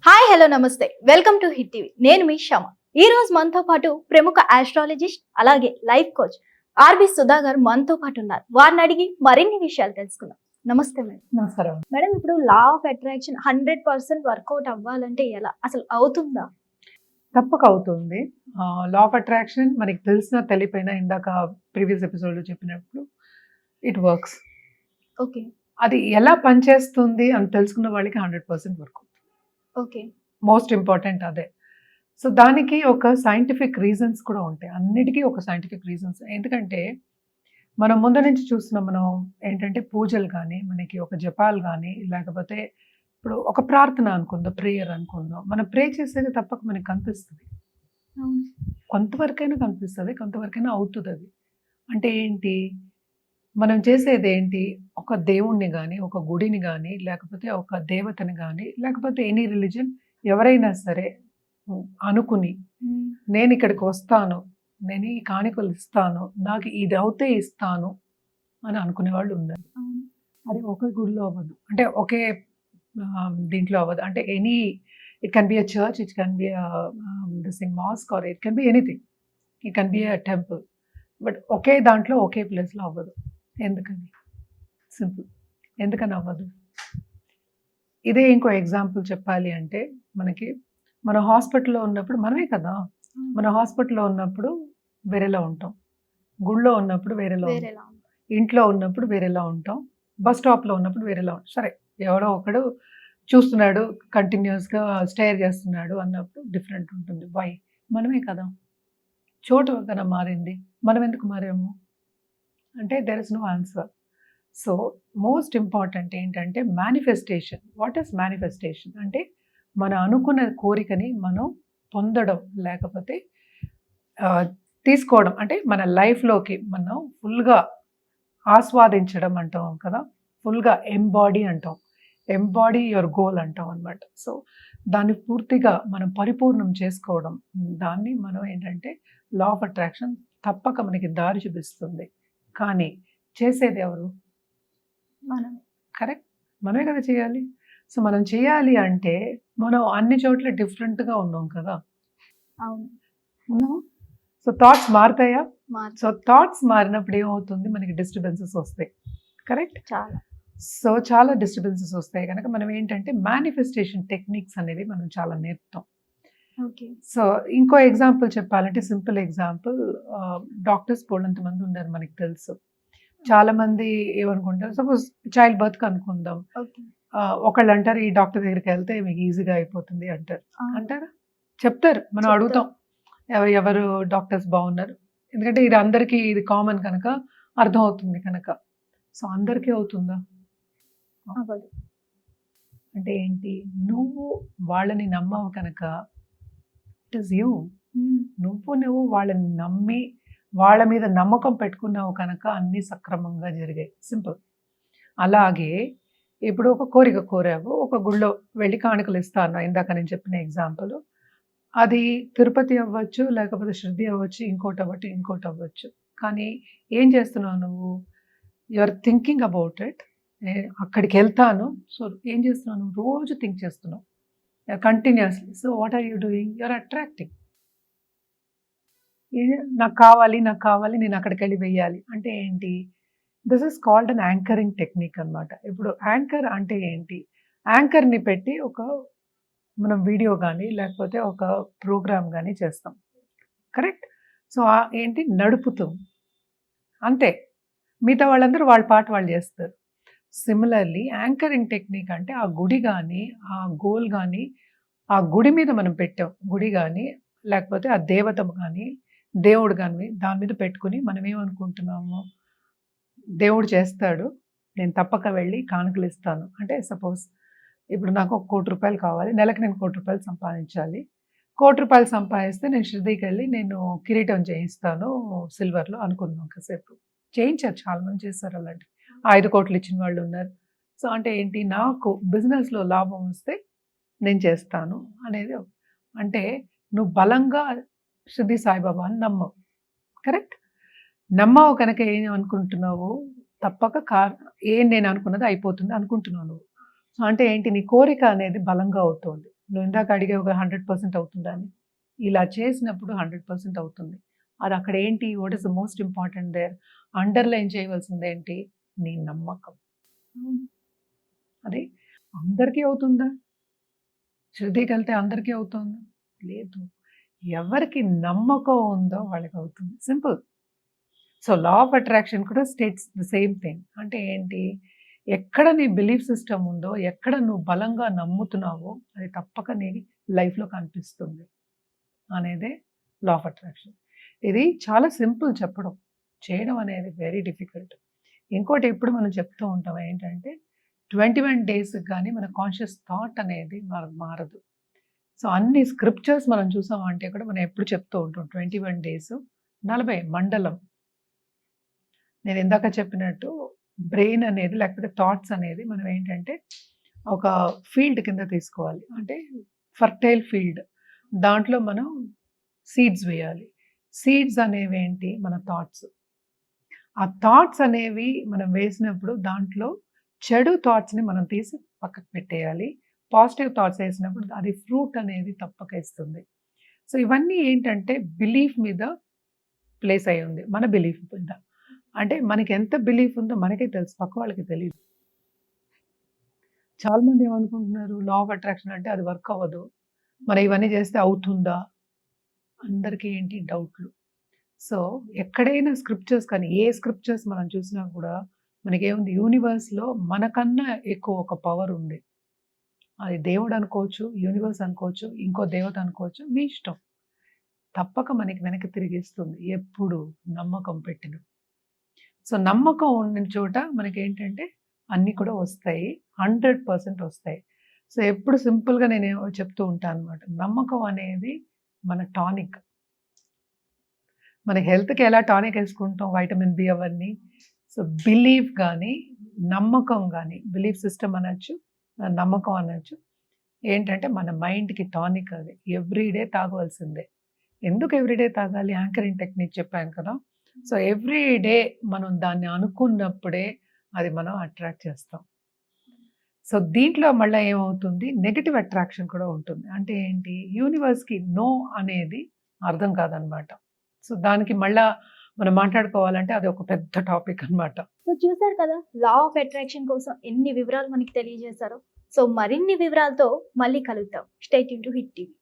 Hi hello నమస్తే welcome to hit TV. నేను మీ శమ. ఈ రోజు మనతో పాటు ప్రముఖ ఆస్ట్రాలజిస్ట్ అలాగే లైఫ్ కోచ్ ఆర్బి సుధా గారు మనతో పాటు ఉన్నారు. వారిని అడిగి మరిన్ని విషయాలు తెలుసుకుందాం. నమస్తే మేడం. నమస్కారం. మేడం, ఇప్పుడు లా ఆఫ్ అట్రాక్షన్ 100% వర్కౌట్ అవ్వాలంటే ఎలా, అసలు అవుతుందా? తప్పక అవుతుంది. లా ఆఫ్ అట్రాక్షన్ మనకి తెలిసినా తెలియపోయినా ఇందాక ప్రీవియస్ ఎపిసోడ్లో చెప్పినప్పుడు ఇట్ వర్క్స్. ఓకే అది ఎలా పనిచేస్తుంది అని తెలుసుకున్న వాళ్ళకి 100% వర్క్. ఓకే మోస్ట్ ఇంపార్టెంట్ అదే. సో దానికి ఒక సైంటిఫిక్ రీజన్స్ కూడా ఉంటాయి. అన్నిటికీ ఒక సైంటిఫిక్ రీజన్స్. ఎందుకంటే మనం ముందు నుంచి చూస్తున్నాం. మనం ఏంటంటే పూజలు కానీ, మనకి ఒక జపాలు కానీ, లేకపోతే ఇప్పుడు ఒక ప్రార్థన అనుకుందాం, ప్రేయర్ అనుకుందాం. మనం ప్రే చేసేది తప్పక మనకి కనిపిస్తుంది. అవును. కొంతవరకైనా కనిపిస్తుంది, కొంతవరకైనా అవుతుంది అది. అంటే ఏంటి, మనం చేసేది ఏంటి, ఒక దేవుణ్ణి కానీ, ఒక గుడిని కానీ, లేకపోతే ఒక దేవతని కానీ, లేకపోతే ఎనీ రిలీజన్ ఎవరైనా సరే అనుకుని నేను ఇక్కడికి వస్తాను, నేను ఈ కాணிకలు ఇస్తాను, నాకు ఇది అవుతే ఇస్తాను అని అనుకునే వాళ్ళు ఉన్నారు. అవును. అది ఒకే గుడిలో అవ్వదు, అంటే ఒకే దీంట్లో అవ్వదు. అంటే any it can be a church, it can be this mosque, or it can be anything, it can be a temple. But ఒకే దాంట్లో ఒకే ప్లేస్లో అవ్వదు. ఎందుకని? సింపుల్. ఎందుకని అవ్వదు? ఇదే ఇంకో ఎగ్జాంపుల్ చెప్పాలి అంటే, మన హాస్పిటల్లో ఉన్నప్పుడు మనమే కదా, మన హాస్పిటల్లో ఉన్నప్పుడు వేరేలా ఉంటాం, గుళ్ళో ఉన్నప్పుడు వేరేలా ఉంటాం, వేరేలా ఉంది. ఇంట్లో ఉన్నప్పుడు వేరేలా ఉంటాం, బస్ స్టాప్లో ఉన్నప్పుడు వేరేలా ఉంటాం. సరే, ఎవడో ఒకడు చూస్తున్నాడు, కంటిన్యూస్గా స్టేర్ చేస్తున్నాడు అన్నప్పుడు డిఫరెంట్ ఉంటుంది. వై? మనమే కదా, చోటు కదా మారింది, మనం ఎందుకు మారాము అంటే there is no answer. So most important ఏంటంటే మేనిఫెస్టేషన్. వాట్ ఈస్ మేనిఫెస్టేషన్ అంటే మన అనుకున్న కోరికని మనం పొందడం, లేకపోతే తీసుకోవడం. అంటే మన లైఫ్లోకి మనం ఫుల్గా ఆస్వాదించడం అంటాం కదా, ఫుల్గా ఎంబాడీ అంటాం, ఎంబాడీ యువర్ గోల్ అంటాం అనమాట. సో దాన్ని పూర్తిగా మనం పరిపూర్ణం చేసుకోవడం, దాన్ని మనం ఏంటంటే లా ఆఫ్ అట్రాక్షన్ తప్పక మనకి దారి చూపిస్తుంది. కానీ చేసేది ఎవరు? మనం. కరెక్ట్, మనమే కదా చేయాలి. సో మనం చేయాలి అంటే మనం అన్ని చోట్ల డిఫరెంట్గా ఉన్నాం కదా. అవును. ఉన్నాము. సో థాట్స్ మారుతాయా? మార్చు. సో థాట్స్ మారినప్పుడు ఏమవుతుంది, మనకి డిస్టర్బెన్సెస్ వస్తాయి. కరెక్ట్. చాలా. సో చాలా డిస్టర్బెన్సెస్ వస్తాయి కనుక మనం ఏంటంటే మేనిఫెస్టేషన్ టెక్నిక్స్ అనేవి మనం చాలా నేర్పుతాం. ఓకే. సో ఇంకో ఎగ్జాంపుల్ చెప్పాలంటే, సింపుల్ ఎగ్జాంపుల్, డాక్టర్స్ పోలంత మంది ఉన్నారు మనకి తెలుసు. చాలా మంది ఏమనుకుంటారు, సపోజ్ చైల్డ్ బర్త్ అనుకుందాం. ఓకే. ఒకళ్ళు అంటారు ఈ డాక్టర్ దగ్గరికి వెళ్తే మీకు ఈజీగా అయిపోతుంది అంటారు. అవును. అంటారా? చెప్తారు. మనం చెప్తారు. అడుగుతాం ఎవరు డాక్టర్స్ బాగున్నారు, ఎందుకంటే ఇది అందరికీ ఇది కామన్ కనుక, అర్థం అవుతుంది కనుక. సో అందరికీ అవుతుందా? అవ్వదు. అంటే ఏంటి, నువ్వు వాళ్ళని నమ్మవు కనుక ఇట్ ఈస్ యూ. నువ్వు వాళ్ళని నమ్మి వాళ్ళ మీద నమ్మకం పెట్టుకున్నావు కనుక అన్నీ సక్రమంగా జరిగాయి. సింపుల్. అలాగే ఇప్పుడు ఒక కోరిక కోరావు, ఒక గుళ్ళో వెళ్ళి కానుకలు ఇస్తాను, ఇందాక నేను చెప్పిన ఎగ్జాంపుల్. అది తిరుపతి అవ్వచ్చు, లేకపోతే శృతి అవ్వచ్చు, ఇంకోటి అవ్వచ్చు. కానీ ఏం చేస్తున్నావు నువ్వు? You are thinking about it. అక్కడికి వెళ్తాను. సో ఏం చేస్తున్నావు? నువ్వు రోజు థింక్ చేస్తున్నావు continuously. So what are you doing? You are attracting. నాకు కావాలి, నేను అక్కడికి వెళ్ళి వెయ్యాలి అంటే ఏంటి? This is called an anchoring technique అనమాట. ఇప్పుడు యాంకర్ అంటే ఏంటి? యాంకర్ని పెట్టి మనం వీడియో కానీ, లేకపోతే ఒక ప్రోగ్రామ్ కానీ చేస్తాం. కరెక్ట్. సో ఏంటి, నడుపుతాం అంతే. మిగతా వాళ్ళందరూ వాళ్ళ పాట వాళ్ళు చేస్తారు. సిమిలర్లీ యాంకరింగ్ టెక్నిక్ అంటే ఆ గుడి కానీ, ఆ గోల్ కానీ, ఆ గుడి మీద మనం పెట్టాం, గుడి కానీ, లేకపోతే ఆ దేవత కానీ, దేవుడు కానీ, దాని మీద పెట్టుకుని మనం ఏమనుకుంటున్నాము, దేవుడు చేస్తాడు, నేను తప్పక వెళ్ళి కానుకలు ఇస్తాను. అంటే సపోజ్ ఇప్పుడు నాకు ఒక ₹1,00,00,000 కావాలి, నెలకు నేను ₹1,00,00,000 సంపాదించాలి. ₹1,00,00,000 సంపాదిస్తే నేను షిరిడీకి వెళ్ళి నేను కిరీటం చేయిస్తాను సిల్వర్లో అనుకుందాం కాసేపు. చేయించారు, చాలా మంది చేస్తారు అలాంటి. 5,00,00,000 ఇచ్చిన వాళ్ళు ఉన్నారు. సో అంటే ఏంటి, నాకు బిజినెస్లో లాభం వస్తే నేను చేస్తాను అనేది. అంటే నువ్వు బలంగా షిరిడి సాయిబాబాని నమ్మవు. కరెక్ట్. నమ్మవు కనుక ఏం అనుకుంటున్నావు, తప్పక ఏం నేను అనుకున్నది అయిపోతుంది అనుకుంటున్నావు నువ్వు. సో అంటే ఏంటి, నీ కోరిక అనేది బలంగా అవుతుంది. నువ్వు ఇందాక అడిగావుగా 100% అవుతుందా అని. ఇలా చేసినప్పుడు 100% అవుతుంది. అది అక్కడ ఏంటి? What is the most important there? Underline చేయవలసిందేంటి? నీ నమ్మకం. అది అందరికీ అవుతుందా? శృతికెళ్తే అందరికీ అవుతుందా? లేదు. ఎవరికి నమ్మకం ఉందో వాళ్ళకి అవుతుంది. Simple. So law of attraction కూడా స్టేట్స్ ద సేమ్ థింగ్. అంటే ఏంటి? ఎక్కడ నీ బిలీఫ్ సిస్టమ్ ఉందో, ఎక్కడ నువ్వు బలంగా నమ్ముతున్నావో అది తప్పక నీ లైఫ్‌లో కనిపిస్తుంది అనేదే లా ఆఫ్ అట్రాక్షన్. ఇది చాలా సింపుల్ చెప్పడం. చేయడం అనేది వెరీ డిఫికల్ట్. ఇంకోటి ఎప్పుడు మనం చెప్తూ ఉంటాం ఏంటంటే 21 డేస్‌కి గానీ మన కాన్షియస్ థాట్ అనేది మారదు. సో అన్ని స్క్రిప్చర్స్ మనం చూసామంటే కూడా మనం ఎప్పుడు చెప్తూ ఉంటాం 21 డేస్ 40 మండలం. నేను ఇందాక చెప్పినట్టు బ్రెయిన్ అనేది లేకపోతే థాట్స్ అనేది మనం ఏంటంటే ఒక ఫీల్డ్ కింద తీసుకోవాలి. అంటే ఫర్టైల్ ఫీల్డ్. దాంట్లో మనం సీడ్స్ వేయాలి. సీడ్స్ అనేవి ఏంటి? మన థాట్స్. ఆ థాట్స్ అనేవి మనం వేసినప్పుడు దాంట్లో చెడు థాట్స్‌ని మనం తీసి పక్కకు పెట్టేయాలి. పాజిటివ్ థాట్స్ వేసినప్పుడు అది ఫ్రూట్ అనేది తప్పక ఇస్తుంది. సో ఇవన్నీ ఏంటంటే బిలీఫ్ మీద ప్లేస్ అయ్యి ఉంది. మన బిలీఫ్ మీద. అంటే మనకి ఎంత బిలీఫ్ ఉందో మనకే తెలుసు. పక్క వాళ్ళకి తెలీదు. చాలామంది ఏమనుకుంటున్నారు? లా ఆఫ్ అట్రాక్షన్ అంటే అది వర్క్ అవ్వదు. మనం ఇవన్నీ చేస్తే అవుతుందా? అందరికీ ఏంటి డౌట్లు. సో ఎక్కడైనా స్క్రిప్చర్స్ కానీ ఏ స్క్రిప్చర్స్ మనం చూసినా కూడా మనకేముంది యూనివర్స్‌లో మనకన్నా ఎక్కువ ఒక పవర్ ఉంది. అది దేవుడు అనుకోవచ్చు, యూనివర్స్ అనుకోవచ్చు, ఇంకో దేవత అనుకోవచ్చు. మీ ఇష్టం. తప్పక మనకి వెనక్కి తిరిగిస్తుంది. ఎప్పుడు నమ్మకం పెట్టిన. సో నమ్మకం ఉన్న చోట మనకేంటంటే అన్నీ కూడా వస్తాయి. 100% వస్తాయి. సో ఎప్పుడు సింపుల్‌గా నేను చెప్తూ ఉంటాను అనమాట. నమ్మకం అనేది మన టానిక్. మన హెల్త్‌కి ఎలా టానిక్ ఏసుకుంటాం వైటమిన్ బి అవన్నీ. సో బిలీఫ్ గానీ, నమ్మకం గానీ, బిలీఫ్ సిస్టమ్ అనొచ్చు, నమ్మకం అనొచ్చు. ఏంటంటే మన మైండ్‌కి టానిక్ అది. ఎవ్రీ డే తాగవలసిందే. ఎందుకు ఎవ్రీ డే తాగాలి? యాంకరింగ్ టెక్నిక్ చెప్పాను కదా! సో ఎవ్రీ డే మనం దాన్ని అనుకున్నప్పుడే అది మనం అట్రాక్ట్ చేస్తాం. సో దీంట్లో మళ్ళా ఏమవుతుంది? నెగెటివ్ అట్రాక్షన్ కూడా ఉంటుంది. అంటే ఏంటి? యూనివర్స్‌కి నో అనేది అర్థం కాదనమాట. సో దానికి మళ్ళా మనం మాట్లాడుకోవాలంటే అది ఒక పెద్ద టాపిక్ అనమాట. సో చూసారు కదా, లా ఆఫ్ అట్రాక్షన్ కోసం ఎన్ని వివరాలు మనకి తెలియజేశారో. సో మరిన్ని వివరాలతో మళ్ళీ కలుద్దాం. Stay tune to hit TV.